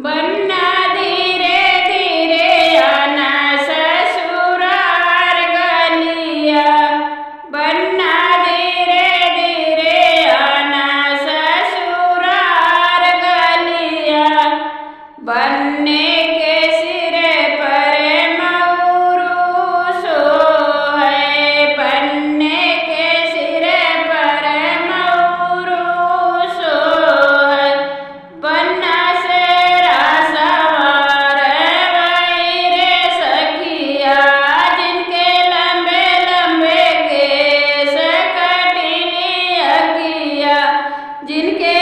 बनना धीरे धीरे आना ससुराल गलिया, बनना धीरे धीरे आना ससुराल गलिया। बनने के सिरे पर मऊरू सोहै, बनने के सिरे पर मऊरू सोहै। बनना सेरा सवार वही रे सखिया, जिनके लंबे लंबे केस कटीली अगिया, जिनके